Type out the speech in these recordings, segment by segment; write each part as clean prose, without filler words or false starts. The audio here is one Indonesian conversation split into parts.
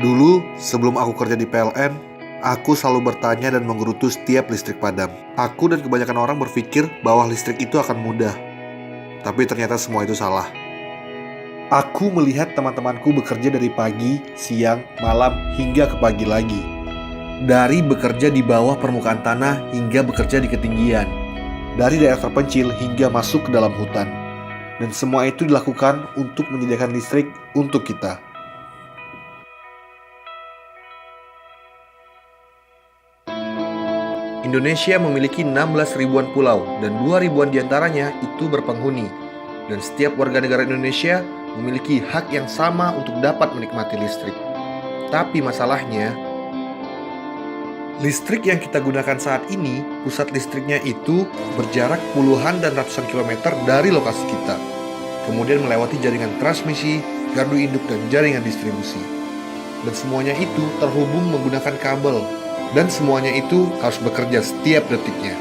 Dulu, sebelum aku kerja di PLN, aku selalu bertanya dan menggerutu setiap listrik padam. Aku dan kebanyakan orang berpikir bahwa listrik itu akan mudah. Tapi ternyata semua itu salah. Aku melihat teman-temanku bekerja dari pagi, siang, malam, hingga ke pagi lagi. Dari bekerja di bawah permukaan tanah hingga bekerja di ketinggian. Dari daerah terpencil hingga masuk ke dalam hutan. Dan semua itu dilakukan untuk menyediakan listrik untuk kita. Indonesia memiliki 16 ribuan pulau dan 2 ribuan diantaranya itu berpenghuni. Dan setiap warga negara Indonesia memiliki hak yang sama untuk dapat menikmati listrik. Tapi masalahnya, listrik yang kita gunakan saat ini, pusat listriknya itu berjarak puluhan dan ratusan kilometer dari lokasi kita. Kemudian melewati jaringan transmisi, gardu induk, dan jaringan distribusi. Dan semuanya itu terhubung menggunakan kabel. Dan semuanya itu harus bekerja setiap detiknya.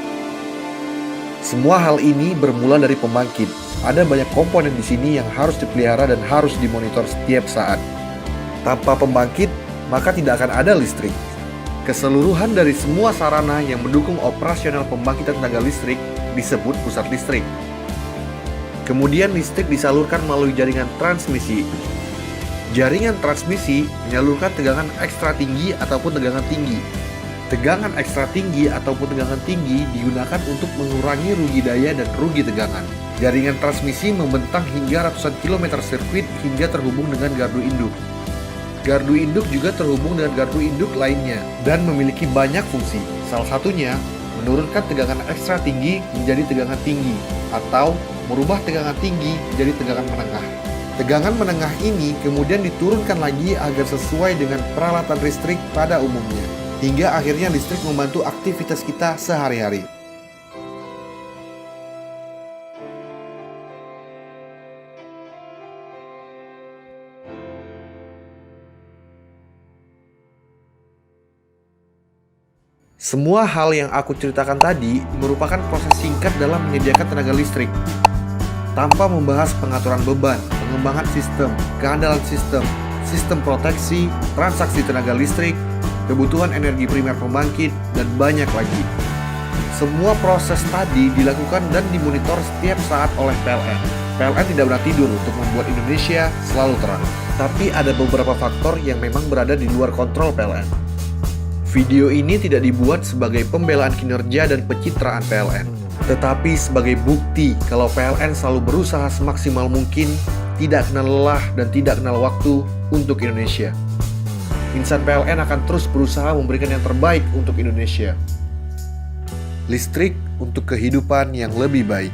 Semua hal ini bermula dari pembangkit. Ada banyak komponen di sini yang harus dipelihara dan harus dimonitor setiap saat. Tanpa pembangkit, maka tidak akan ada listrik. Keseluruhan dari semua sarana yang mendukung operasional pembangkitan tenaga listrik disebut pusat listrik. Kemudian listrik disalurkan melalui jaringan transmisi. Jaringan transmisi menyalurkan tegangan ekstra tinggi ataupun tegangan tinggi. Tegangan ekstra tinggi ataupun tegangan tinggi digunakan untuk mengurangi rugi daya dan rugi tegangan. Jaringan transmisi membentang hingga ratusan kilometer sirkuit hingga terhubung dengan gardu induk. Gardu induk juga terhubung dengan gardu induk lainnya dan memiliki banyak fungsi. Salah satunya menurunkan tegangan ekstra tinggi menjadi tegangan tinggi atau merubah tegangan tinggi menjadi tegangan menengah. Tegangan menengah ini kemudian diturunkan lagi agar sesuai dengan peralatan listrik pada umumnya. Hingga akhirnya listrik membantu aktivitas kita sehari-hari. Semua hal yang aku ceritakan tadi merupakan proses singkat dalam menyediakan tenaga listrik. Tanpa membahas pengaturan beban, pengembangan sistem, keandalan sistem, sistem proteksi, transaksi tenaga listrik, kebutuhan energi primer pembangkit, dan banyak lagi. Semua proses tadi dilakukan dan dimonitor setiap saat oleh PLN. PLN tidak pernah tidur untuk membuat Indonesia selalu terang. Tapi ada beberapa faktor yang memang berada di luar kontrol PLN. Video ini tidak dibuat sebagai pembelaan kinerja dan pencitraan PLN, tetapi sebagai bukti kalau PLN selalu berusaha semaksimal mungkin, tidak kenal lelah dan tidak kenal waktu untuk Indonesia. Insan PLN akan terus berusaha memberikan yang terbaik untuk Indonesia. Listrik untuk kehidupan yang lebih baik.